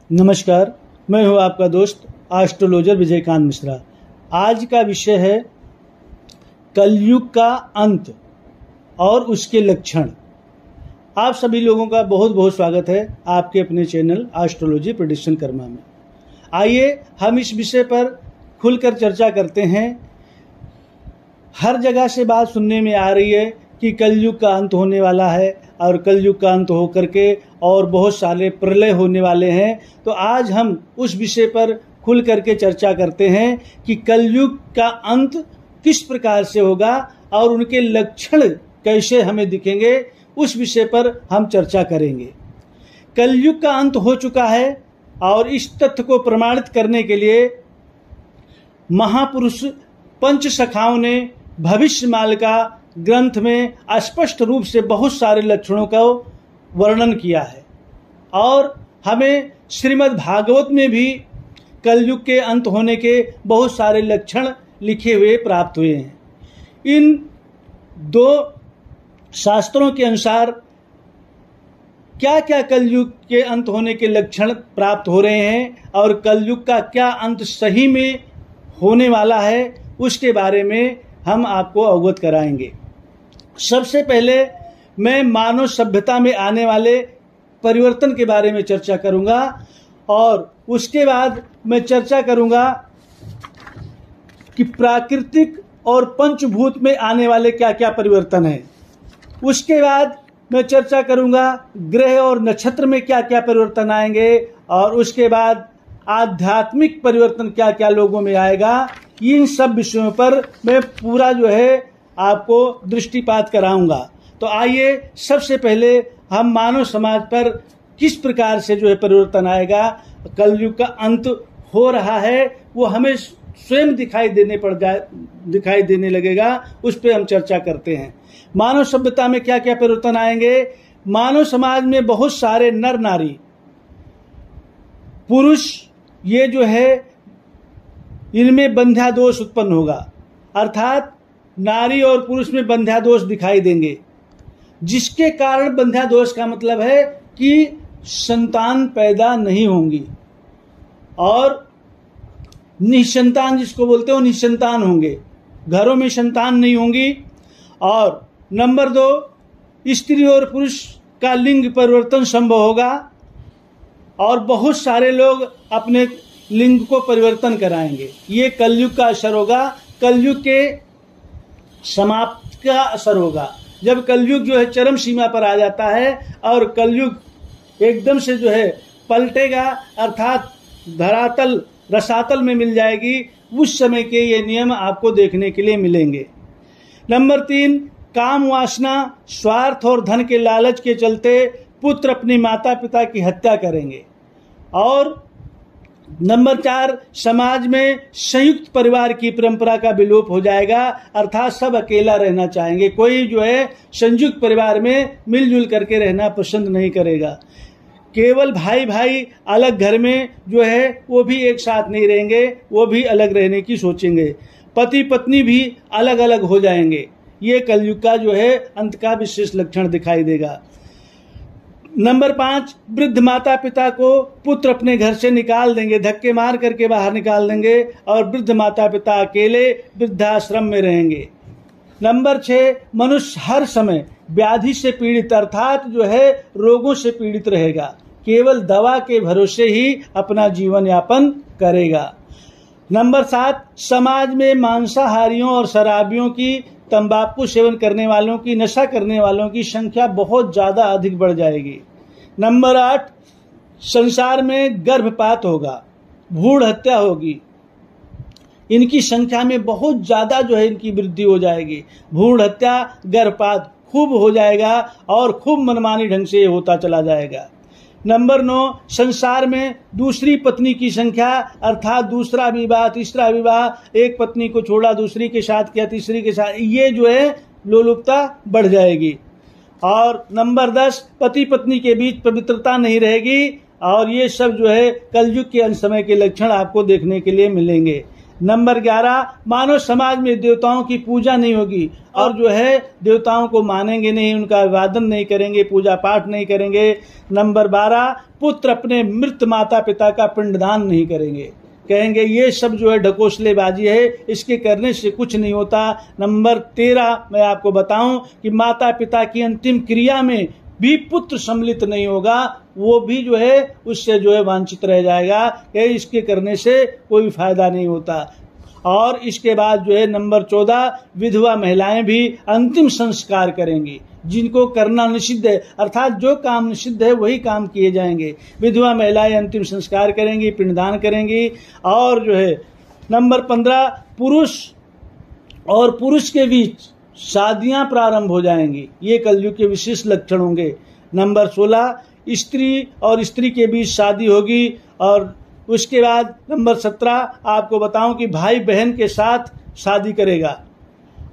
नमस्कार, मैं हूं आपका दोस्त एस्ट्रोलॉजर विजयकांत मिश्रा। आज का विषय है कलयुग का अंत और उसके लक्षण। आप सभी लोगों का बहुत बहुत स्वागत है आपके अपने चैनल एस्ट्रोलॉजी प्रेडिक्शन कर्मा में। आइए हम इस विषय पर खुलकर चर्चा करते हैं। हर जगह से बात सुनने में आ रही है कि कलयुग का अंत होने वाला है और कलयुग का अंत होकर के और बहुत सारे प्रलय होने वाले हैं। तो आज हम उस विषय पर खुल करके चर्चा करते हैं कि कलयुग का अंत किस प्रकार से होगा और उनके लक्षण कैसे हमें दिखेंगे, उस विषय पर हम चर्चा करेंगे। कलयुग का अंत हो चुका है और इस तथ्य को प्रमाणित करने के लिए महापुरुष पंचसखाओं ने भविष्यमालिका ग्रंथ में स्पष्ट रूप से बहुत सारे लक्षणों का वर्णन किया है और हमें श्रीमद् भागवत में भी कलयुग के अंत होने के बहुत सारे लक्षण लिखे हुए प्राप्त हुए हैं। इन दो शास्त्रों के अनुसार क्या क्या कलयुग के अंत होने के लक्षण प्राप्त हो रहे हैं और कलयुग का क्या अंत सही में होने वाला है, उसके बारे में हम आपको अवगत कराएंगे। सबसे पहले मैं मानव सभ्यता में आने वाले परिवर्तन के बारे में चर्चा करूंगा और उसके बाद मैं चर्चा करूंगा कि प्राकृतिक और पंचभूत में आने वाले क्या क्या परिवर्तन हैं। उसके बाद मैं चर्चा करूंगा ग्रह और नक्षत्र में क्या क्या परिवर्तन आएंगे और उसके बाद आध्यात्मिक परिवर्तन क्या क्या लोगों में आएगा। इन सब विषयों पर मैं पूरा आपको दृष्टिपात कराऊंगा। तो आइए सबसे पहले हम मानव समाज पर किस प्रकार से परिवर्तन आएगा, कलयुग का अंत हो रहा है, वो हमें स्वयं दिखाई देने लगेगा, उस पर हम चर्चा करते हैं। मानव सभ्यता में क्या क्या परिवर्तन आएंगे। मानव समाज में बहुत सारे नर नारी पुरुष इनमें बंध्या दोष उत्पन्न होगा, अर्थात नारी और पुरुष में बंध्या दोष दिखाई देंगे, जिसके कारण बंध्या दोष का मतलब है कि संतान पैदा नहीं होंगी और निसंतान जिसको बोलते हो निसंतान होंगे, घरों में संतान नहीं होंगी। और नंबर 2, स्त्री और पुरुष का लिंग परिवर्तन संभव होगा और बहुत सारे लोग अपने लिंग को परिवर्तन कराएंगे। ये कलयुग का असर होगा, कलयुग के समाप्त का असर होगा। जब कलयुग चरम सीमा पर आ जाता है और कलयुग एकदम से पलटेगा, अर्थात धरातल रसातल में मिल जाएगी, उस समय के ये नियम आपको देखने के लिए मिलेंगे। नंबर 3, काम वासना, स्वार्थ और धन के लालच के चलते पुत्र अपने माता पिता की हत्या करेंगे। और नंबर 4, समाज में संयुक्त परिवार की परंपरा का विलोप हो जाएगा, अर्थात सब अकेला रहना चाहेंगे, कोई संयुक्त परिवार में मिलजुल करके रहना पसंद नहीं करेगा। केवल भाई भाई अलग घर में वो भी एक साथ नहीं रहेंगे, वो भी अलग रहने की सोचेंगे। पति पत्नी भी अलग अलग हो जाएंगे। ये कलयुग का अंत का विशेष लक्षण दिखाई देगा। नंबर 5, वृद्ध माता पिता को पुत्र अपने घर से निकाल देंगे, धक्के मार करके बाहर निकाल देंगे और वृद्ध माता पिता अकेले वृद्धाश्रम में रहेंगे। नंबर 6, मनुष्य हर समय व्याधि से पीड़ित, अर्थात रोगों से पीड़ित रहेगा, केवल दवा के भरोसे ही अपना जीवन यापन करेगा। नंबर 7, समाज में मांसाहारियों और शराबियों की, तंबाकू सेवन करने वालों की, नशा करने वालों की संख्या बहुत ज्यादा अधिक बढ़ जाएगी। नंबर 8, संसार में गर्भपात होगा, भ्रूण हत्या होगी, इनकी संख्या में बहुत ज्यादा इनकी वृद्धि हो जाएगी। भ्रूण हत्या, गर्भपात खूब हो जाएगा और खूब मनमानी ढंग से होता चला जाएगा। नंबर 9, संसार में दूसरी पत्नी की संख्या, अर्थात दूसरा विवाह, तीसरा विवाह, एक पत्नी को छोड़ा दूसरी के साथ किया, तीसरी के साथ, ये लोलुपता बढ़ जाएगी। और नंबर 10, पति पत्नी के बीच पवित्रता नहीं रहेगी और ये सब कलयुग के अंत समय के लक्षण आपको देखने के लिए मिलेंगे। नंबर 11, मानव समाज में देवताओं की पूजा नहीं होगी और जो है देवताओं को मानेंगे नहीं, उनका अभिवादन नहीं करेंगे, पूजा पाठ नहीं करेंगे। नंबर 12, पुत्र अपने मृत माता पिता का पिंडदान नहीं करेंगे, कहेंगे ये सब जो है ढकोसलेबाजी है, इसके करने से कुछ नहीं होता। नंबर 13, मैं आपको बताऊं कि माता पिता की अंतिम क्रिया में भी पुत्र सम्मिलित नहीं होगा, वो भी जो है उससे जो है वांछित रह जाएगा कि इसके करने से कोई फायदा नहीं होता। और इसके बाद जो है नंबर 14, विधवा महिलाएं भी अंतिम संस्कार करेंगी, जिनको करना निषिद्ध है, अर्थात जो काम निषिद्ध है वही काम किए जाएंगे। विधवा महिलाएं अंतिम संस्कार करेंगी, पिंडदान करेंगी। और जो है नंबर 15, पुरुष और पुरुष के बीच शादियां प्रारंभ हो जाएंगी, ये कलयुग के विशेष लक्षण होंगे। नंबर 16, स्त्री और स्त्री के बीच शादी होगी। और उसके बाद नंबर 17, आपको बताऊं कि भाई बहन के साथ शादी करेगा।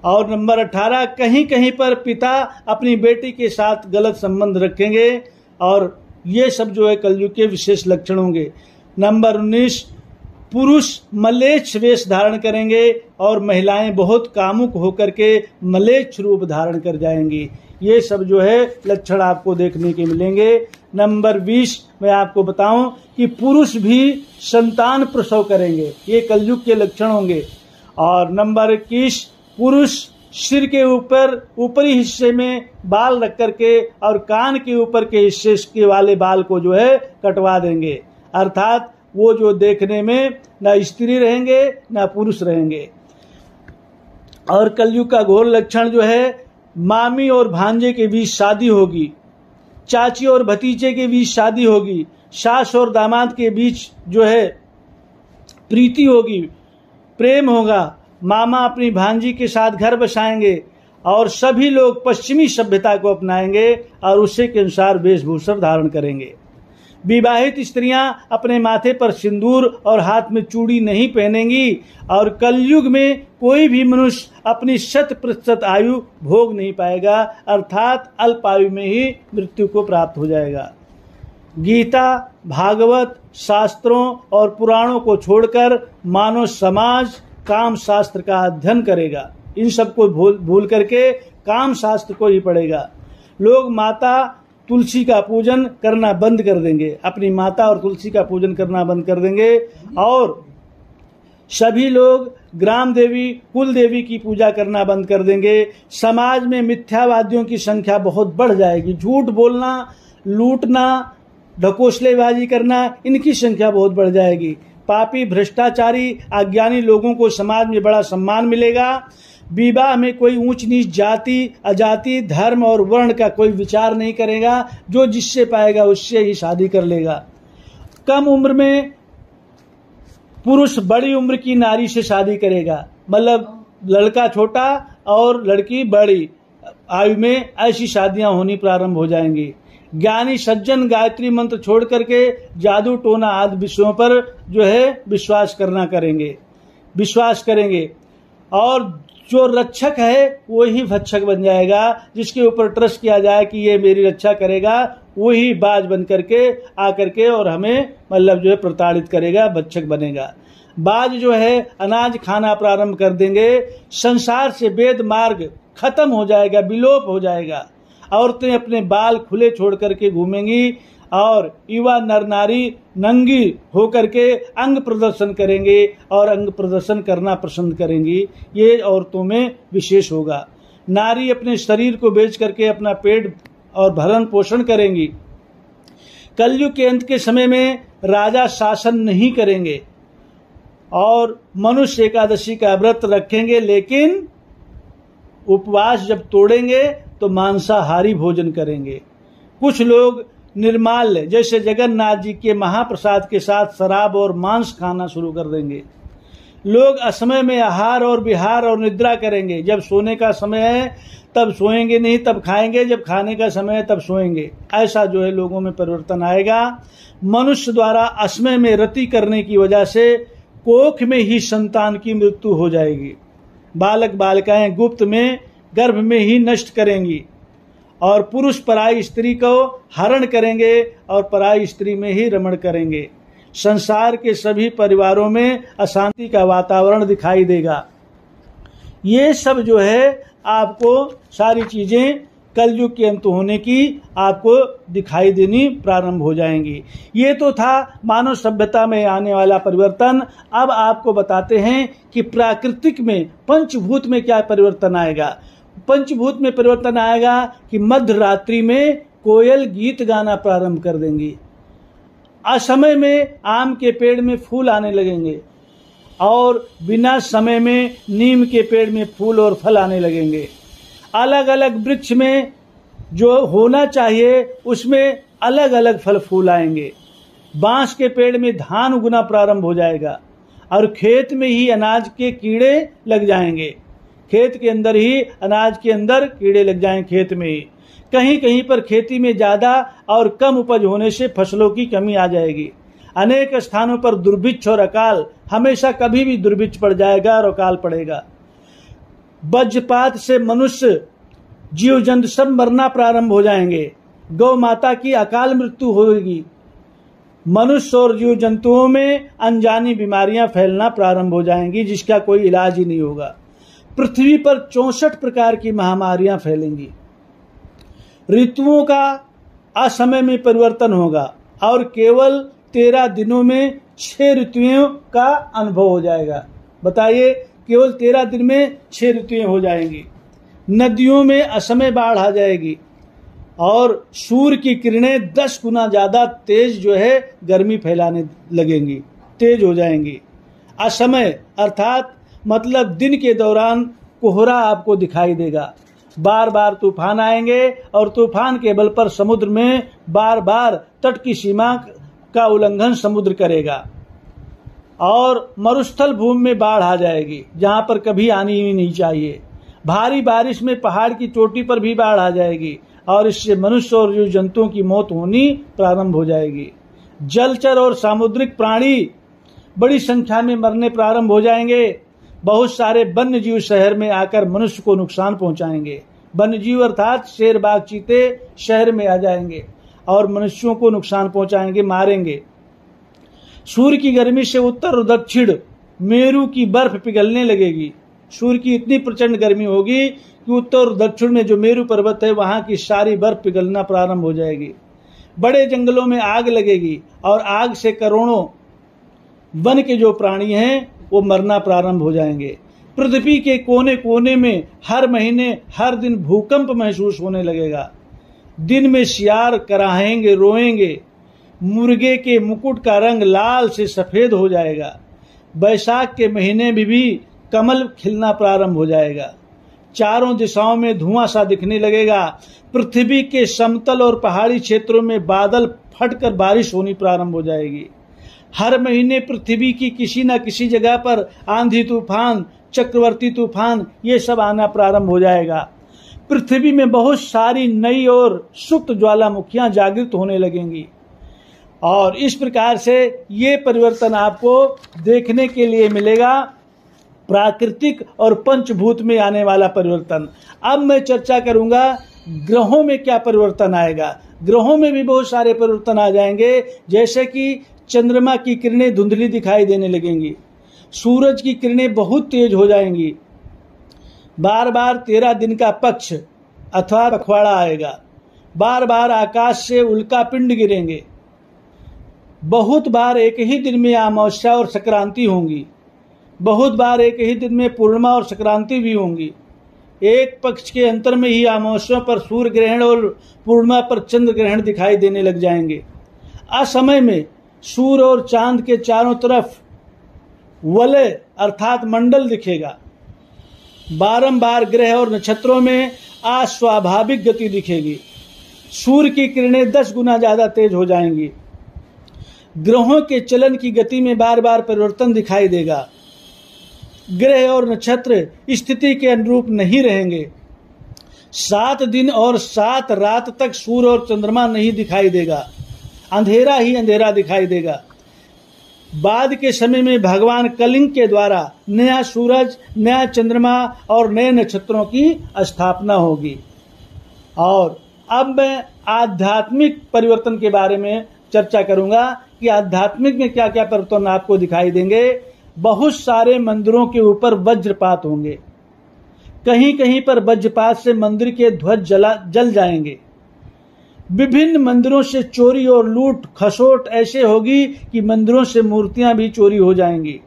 और नंबर 18, कहीं कहीं पर पिता अपनी बेटी के साथ गलत संबंध रखेंगे, और ये सब जो है कलयुग के विशेष लक्षण होंगे। नंबर 19, पुरुष मलेच्छ वेश धारण करेंगे और महिलाएं बहुत कामुक होकर के मलेच्छ रूप धारण कर जाएंगी। ये सब जो है लक्षण आपको देखने के मिलेंगे। नंबर 20, मैं आपको बताऊं कि पुरुष भी संतान प्रसव करेंगे, ये कलयुग के लक्षण होंगे। और नंबर 21, पुरुष सिर के ऊपर ऊपरी हिस्से में बाल रख करके और कान के ऊपर के हिस्से के वाले बाल को जो है कटवा देंगे, अर्थात वो जो देखने में न स्त्री रहेंगे न पुरुष रहेंगे। और कलयुग का घोर लक्षण जो है, मामी और भांजे के बीच शादी होगी, चाची और भतीजे के बीच शादी होगी, सास और दामाद के बीच जो है प्रीति होगी, प्रेम होगा, मामा अपनी भांजी के साथ घर बसाएंगे और सभी लोग पश्चिमी सभ्यता को अपनाएंगे और उसी के अनुसार वेशभूषा धारण करेंगे। विवाहित स्त्रियां अपने माथे पर सिंदूर और हाथ में चूड़ी नहीं पहनेंगी और कलयुग में कोई भी मनुष्य अपनी 100% आयु भोग नहीं पाएगा, अर्थात अल्प आयु में ही मृत्यु को प्राप्त हो जाएगा। गीता, भागवत, शास्त्रों और पुराणों को छोड़कर मानव समाज काम शास्त्र का अध्ययन करेगा, इन सबको भूल करके काम शास्त्र को ही पढ़ेगा। लोग माता तुलसी का पूजन करना बंद कर देंगे, अपनी माता और तुलसी का पूजन करना बंद कर देंगे और सभी लोग ग्राम देवी, कुल देवी की पूजा करना बंद कर देंगे। समाज में मिथ्यावादियों की संख्या बहुत बढ़ जाएगी, झूठ बोलना, लूटना, ढकोसलेबाजी करना, इनकी संख्या बहुत बढ़ जाएगी। पापी, भ्रष्टाचारी, अज्ञानी लोगों को समाज में बड़ा सम्मान मिलेगा। विवाह में कोई ऊंच नीच, जाति अजाति, धर्म और वर्ण का कोई विचार नहीं करेगा, जो जिससे पाएगा उससे ही शादी कर लेगा। कम उम्र में पुरुष बड़ी उम्र की नारी से शादी करेगा, मतलब लड़का छोटा और लड़की बड़ी आयु में, ऐसी शादियां होनी प्रारंभ हो जाएंगी। ज्ञानी सज्जन गायत्री मंत्र छोड़ करके जादू टोना आदि विषयों पर जो है विश्वास करेंगे और जो रक्षक है वो ही भक्षक बन जाएगा। जिसके ऊपर ट्रस्ट किया जाए कि ये मेरी रक्षा करेगा, वही बाज बन करके आकर के और हमें मतलब जो है प्रताड़ित करेगा, भक्षक बनेगा। बाज जो है अनाज खाना प्रारंभ कर देंगे। संसार से वेद मार्ग खत्म हो जाएगा, विलोप हो जाएगा। औरतें अपने बाल खुले छोड़ करके घूमेंगी और युवा नर नारी नंगी होकर के अंग प्रदर्शन करेंगे और अंग प्रदर्शन करना पसंद करेंगी, ये औरतों में विशेष होगा। नारी अपने शरीर को बेच करके अपना पेट और भरण पोषण करेंगी। कलयुग के अंत के समय में राजा शासन नहीं करेंगे और मनुष्य एकादशी का व्रत रखेंगे, लेकिन उपवास जब तोड़ेंगे तो मांसाहारी भोजन करेंगे। कुछ लोग निर्माल्य जैसे जगन्नाथ जी के महाप्रसाद के साथ शराब और मांस खाना शुरू कर देंगे। लोग असमय में आहार और विहार और निद्रा करेंगे। जब सोने का समय है तब सोएंगे नहीं, तब खाएंगे, जब खाने का समय है तब सोएंगे। ऐसा जो है लोगों में परिवर्तन आएगा। मनुष्य द्वारा असमय में रति करने की वजह से कोख में ही संतान की मृत्यु हो जाएगी। बालक बालिकाएं गुप्त में गर्भ में ही नष्ट करेंगी और पुरुष पराई स्त्री को हरण करेंगे और पराई स्त्री में ही रमण करेंगे। संसार के सभी परिवारों में अशांति का वातावरण दिखाई देगा। ये सब जो है आपको सारी चीजें कलयुग के अंत होने की आपको दिखाई देनी प्रारंभ हो जाएंगी। ये तो था मानव सभ्यता में आने वाला परिवर्तन। अब आपको बताते हैं कि प्राकृतिक में पंचभूत में क्या परिवर्तन आएगा। पंचभूत में परिवर्तन आएगा कि मध्य रात्रि में कोयल गीत गाना प्रारंभ कर देंगी। असमय में आम के पेड़ में फूल आने लगेंगे और बिना समय में नीम के पेड़ में फूल और फल आने लगेंगे। अलग अलग वृक्ष में जो होना चाहिए उसमें अलग अलग फल फूल आएंगे। बांस के पेड़ में धान उगना प्रारंभ हो जाएगा और खेत में ही अनाज के कीड़े लग जाएंगे। खेत के अंदर ही अनाज के अंदर कीड़े लग जाएंगे खेत में ही। कहीं कहीं पर खेती में ज्यादा और कम उपज होने से फसलों की कमी आ जाएगी। अनेक स्थानों पर दुर्भिक्ष और अकाल, हमेशा कभी भी दुर्भिक्ष पड़ जाएगा और अकाल पड़ेगा। वज्रपात से मनुष्य जीव जंतु सब मरना प्रारंभ हो जाएंगे। गौ माता की अकाल मृत्यु होगी। मनुष्य और जीव जंतुओं में अनजानी बीमारियां फैलना प्रारंभ हो जाएंगी जिसका कोई इलाज ही नहीं होगा। पृथ्वी पर 64 प्रकार की महामारियां फैलेंगी। ऋतुओं का असमय में परिवर्तन होगा और केवल 13 दिनों में 6 ऋतुओं का अनुभव हो जाएगा। बताइए, केवल 13 दिन में 6 ऋतुएं हो जाएंगी। नदियों में असमय बाढ़ आ जाएगी और सूर्य की किरणें 10 गुना ज्यादा तेज जो है गर्मी फैलाने लगेंगी, तेज हो जाएंगी। असमय अर्थात मतलब दिन के दौरान कोहरा आपको दिखाई देगा। बार बार तूफान आएंगे और तूफान के बल पर समुद्र में बार बार तट की सीमा का उल्लंघन समुद्र करेगा और मरुस्थल भूमि में बाढ़ आ जाएगी जहां पर कभी आनी ही नहीं चाहिए। भारी बारिश में पहाड़ की चोटी पर भी बाढ़ आ जाएगी और इससे मनुष्य और जीव जंतुओं की मौत होनी प्रारंभ हो जाएगी। जलचर और सामुद्रिक प्राणी बड़ी संख्या में मरने प्रारंभ हो जाएंगे। बहुत सारे वन्य जीव शहर में आकर मनुष्य को नुकसान पहुंचाएंगे। वन्य जीव अर्थात शेर, बाघ, चीते शहर में आ जाएंगे और मनुष्यों को नुकसान पहुंचाएंगे, मारेंगे। सूर्य की गर्मी से उत्तर और दक्षिण मेरू की बर्फ पिघलने लगेगी। सूर्य की इतनी प्रचंड गर्मी होगी कि उत्तर और दक्षिण में जो मेरू पर्वत है वहां की सारी बर्फ पिघलना प्रारंभ हो जाएगी। बड़े जंगलों में आग लगेगी और आग से करोड़ों वन के जो प्राणी हैं वो मरना प्रारंभ हो जाएंगे। पृथ्वी के कोने कोने में हर महीने हर दिन भूकंप महसूस होने लगेगा। दिन में सियार कराहेंगे, रोएंगे। मुर्गे के मुकुट का रंग लाल से सफेद हो जाएगा। बैसाख के महीने में भी कमल खिलना प्रारंभ हो जाएगा। चारों दिशाओं में धुआं सा दिखने लगेगा। पृथ्वी के समतल और पहाड़ी क्षेत्रों में बादल फटकर बारिश होनी प्रारंभ हो जाएगी। हर महीने पृथ्वी की किसी न किसी जगह पर आंधी तूफान, चक्रवर्ती तूफान ये सब आना प्रारंभ हो जाएगा। पृथ्वी में बहुत सारी नई और सुप्त ज्वालामुखियां जागृत होने लगेंगी और इस प्रकार से ये परिवर्तन आपको देखने के लिए मिलेगा। प्राकृतिक और पंचभूत में आने वाला परिवर्तन। अब मैं चर्चा करूंगा ग्रहों में क्या परिवर्तन आएगा। ग्रहों में भी बहुत सारे परिवर्तन आ जाएंगे, जैसे कि चंद्रमा की किरणें धुंधली दिखाई देने लगेंगी। सूरज की किरणें बहुत तेज हो जाएंगी। बार बार 13 दिन का पक्ष अथवा पखवाड़ा आएगा। बार बार आकाश से उल्का पिंड गिरेंगे। बहुत बार एक ही दिन में अमावस्या और संक्रांति होंगी। बहुत बार एक ही दिन में पूर्णिमा और संक्रांति भी होंगी। एक पक्ष के अंतर में ही अमावस्या पर सूर्य ग्रहण और पूर्णिमा पर चंद्र ग्रहण दिखाई देने लग जाएंगे। असमय में सूर्य और चांद के चारों तरफ वलय अर्थात मंडल दिखेगा। बारंबार ग्रह और नक्षत्रों में अस्वाभाविक गति दिखेगी। सूर्य की किरणें 10 गुना ज्यादा तेज हो जाएंगी। ग्रहों के चलन की गति में बार बार परिवर्तन दिखाई देगा। ग्रह और नक्षत्र स्थिति के अनुरूप नहीं रहेंगे। 7 दिन और 7 रात तक सूर्य और चंद्रमा नहीं दिखाई देगा। अंधेरा ही अंधेरा दिखाई देगा। बाद के समय में भगवान कलिंग के द्वारा नया सूरज, नया चंद्रमा और नए नक्षत्रों की स्थापना होगी। और अब मैं आध्यात्मिक परिवर्तन के बारे में चर्चा करूंगा कि आध्यात्मिक में क्या क्या परिवर्तन आपको दिखाई देंगे। बहुत सारे मंदिरों के ऊपर वज्रपात होंगे, कहीं कहीं पर वज्रपात से मंदिर के ध्वज जल जाएंगे। विभिन्न मंदिरों से चोरी और लूट खसोट ऐसे होगी कि मंदिरों से मूर्तियां भी चोरी हो जाएंगी।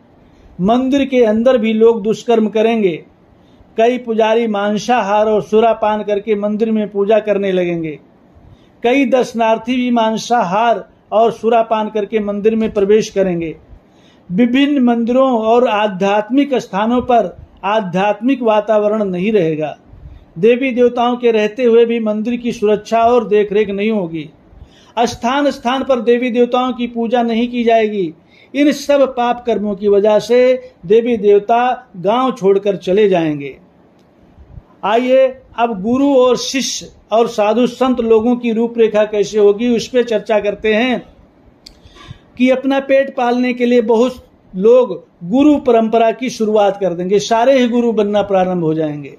मंदिर के अंदर भी लोग दुष्कर्म करेंगे। कई पुजारी मांसाहार और सुरापान करके मंदिर में पूजा करने लगेंगे। कई दर्शनार्थी भी मांसाहार और सुरापान करके मंदिर में प्रवेश करेंगे। विभिन्न मंदिरों और आध्यात्मिक स्थानों पर आध्यात्मिक वातावरण नहीं रहेगा। देवी देवताओं के रहते हुए भी मंदिर की सुरक्षा और देखरेख नहीं होगी। स्थान स्थान पर देवी देवताओं की पूजा नहीं की जाएगी। इन सब पाप कर्मों की वजह से देवी देवता गांव छोड़कर चले जाएंगे। आइए अब गुरु और शिष्य और साधु संत लोगों की रूपरेखा कैसे होगी उस पर चर्चा करते हैं। कि अपना पेट पालने के लिए बहुत लोग गुरु परंपरा की शुरुआत कर देंगे। सारे ही गुरु बनना प्रारंभ हो जाएंगे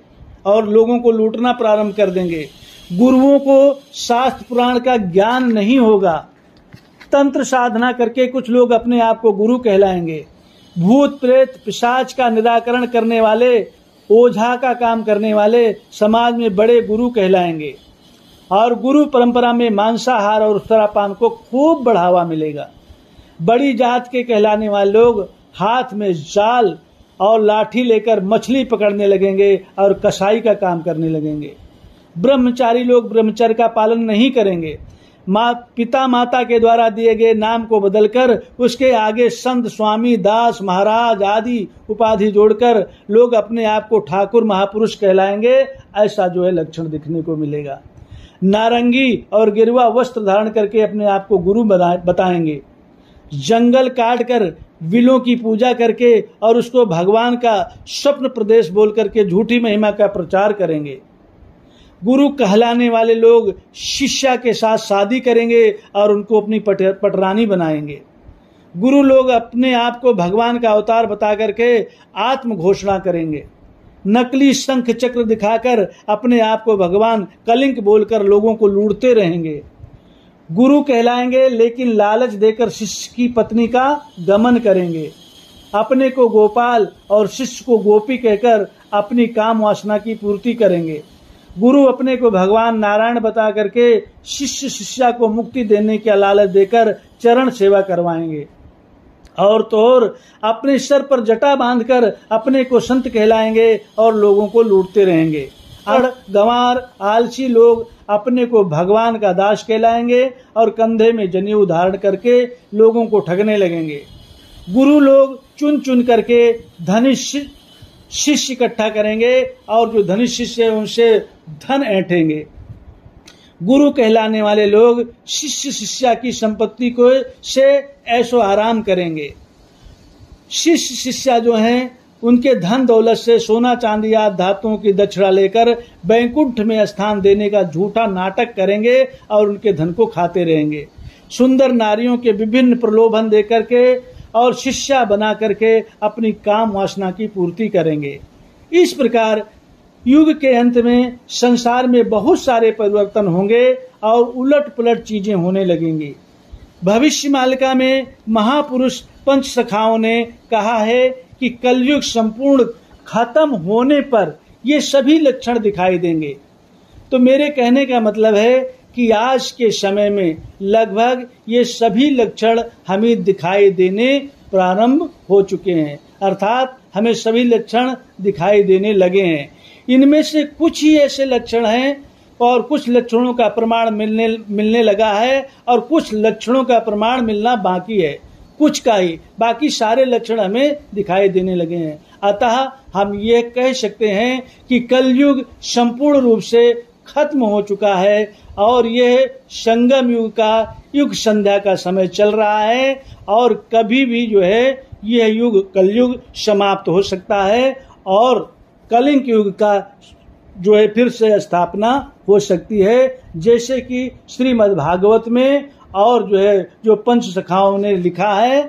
और लोगों को लूटना प्रारंभ कर देंगे। गुरुओं को शास्त्र पुराण का ज्ञान नहीं होगा। तंत्र साधना करके कुछ लोग अपने आप को गुरु कहलाएंगे। भूत प्रेत पिशाच का निराकरण करने वाले, ओझा का काम करने वाले समाज में बड़े गुरु कहलाएंगे। और गुरु परंपरा में मांसाहार और सुरापान को खूब बढ़ावा मिलेगा। बड़ी जात के कहलाने वाले लोग हाथ में जाल और लाठी लेकर मछली पकड़ने लगेंगे और कसाई का काम करने लगेंगे। ब्रह्मचारी लोग ब्रह्मचर्य का पालन नहीं करेंगे। पिता माता के द्वारा दिए गए नाम को बदलकर उसके आगे संत स्वामी दास महाराज आदि उपाधि जोड़कर लोग अपने आप को ठाकुर महापुरुष कहलाएंगे। ऐसा जो है लक्षण दिखने को मिलेगा। नारंगी और गिरवा वस्त्र धारण करके अपने आप को गुरु बताएंगे। जंगल काट कर विलों की पूजा करके और उसको भगवान का स्वप्न प्रदेश बोल करके झूठी महिमा का प्रचार करेंगे। गुरु कहलाने वाले लोग शिष्या के साथ शादी करेंगे और उनको अपनी पटरानी बनाएंगे। गुरु लोग अपने आप को भगवान का अवतार बता करके आत्म घोषणा करेंगे। नकली शंख चक्र दिखाकर अपने आप को भगवान कलिंक बोलकर लोगों को लूटते रहेंगे। गुरु कहलाएंगे लेकिन लालच देकर शिष्य की पत्नी का दमन करेंगे। अपने को गोपाल और शिष्य को गोपी कहकर अपनी काम वासना की पूर्ति करेंगे। गुरु अपने को भगवान नारायण बता करके शिष्य शिष्या को मुक्ति देने का लालच देकर चरण सेवा करवाएंगे। और तो और अपने सर पर जटा बांधकर अपने को संत कहलाएंगे और लोगों को लूटते रहेंगे। गंवार आलसी लोग अपने को भगवान का दास कहलाएंगे और कंधे में जनेऊ धारण करके लोगों को ठगने लगेंगे। गुरु लोग चुन चुन करके धनी शिष्य इकट्ठा करेंगे और जो धनी शिष्य है उनसे धन ऐंठेंगे। गुरु कहलाने वाले लोग शिष्य शिष्या की संपत्ति को से ऐशो आराम करेंगे। शिष्य शिष्या जो हैं उनके धन दौलत से सोना चांदी आदि धातुओं की दक्षिणा लेकर बैकुंठ में स्थान देने का झूठा नाटक करेंगे और उनके धन को खाते रहेंगे। सुंदर नारियों के विभिन्न प्रलोभन देकर के और शिष्या बना करके अपनी काम वासना की पूर्ति करेंगे। इस प्रकार युग के अंत में संसार में बहुत सारे परिवर्तन होंगे और उलट पुलट चीजें होने लगेंगी। भविष्य मालिका में महापुरुष पंच सखाओं ने कहा है कि कलयुग संपूर्ण खत्म होने पर ये सभी लक्षण दिखाई देंगे। तो मेरे कहने का मतलब है कि आज के समय में लगभग ये सभी लक्षण हमें दिखाई देने प्रारंभ हो चुके हैं, अर्थात हमें सभी लक्षण दिखाई देने लगे हैं। इनमें से कुछ ही ऐसे लक्षण हैं और कुछ लक्षणों का प्रमाण मिलने लगा है और कुछ लक्षणों का प्रमाण मिलना बाकी है, कुछ का ही, बाकी सारे लक्षण हमें दिखाई देने लगे हैं। अतः हम ये कह सकते हैं कि कलयुग संपूर्ण रूप से खत्म हो चुका है और यह संगम युग का युग संध्या का समय चल रहा है और कभी भी जो है यह युग कलयुग समाप्त हो सकता है और कलिंग युग का जो है फिर से स्थापना हो सकती है, जैसे कि श्रीमद् भागवत में और जो है जो पंच सखाओं ने लिखा है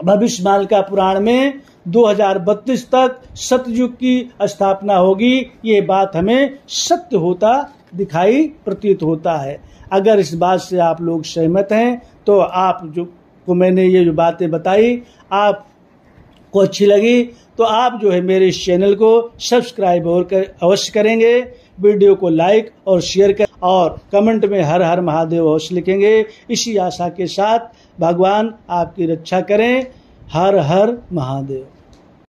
भविष्यमालिका पुराण में 2032 तक सतयुग की स्थापना होगी। ये बात हमें सत्य होता दिखाई प्रतीत होता है। अगर इस बात से आप लोग सहमत हैं तो आप जो आपको मैंने ये जो बातें बताई आपको अच्छी लगी तो आप जो है मेरे इस चैनल को सब्सक्राइब अवश्य करेंगे, वीडियो को लाइक और शेयर करें और कमेंट में हर हर महादेव अवश्य लिखेंगे। इसी आशा के साथ भगवान आपकी रक्षा करें। हर हर महादेव।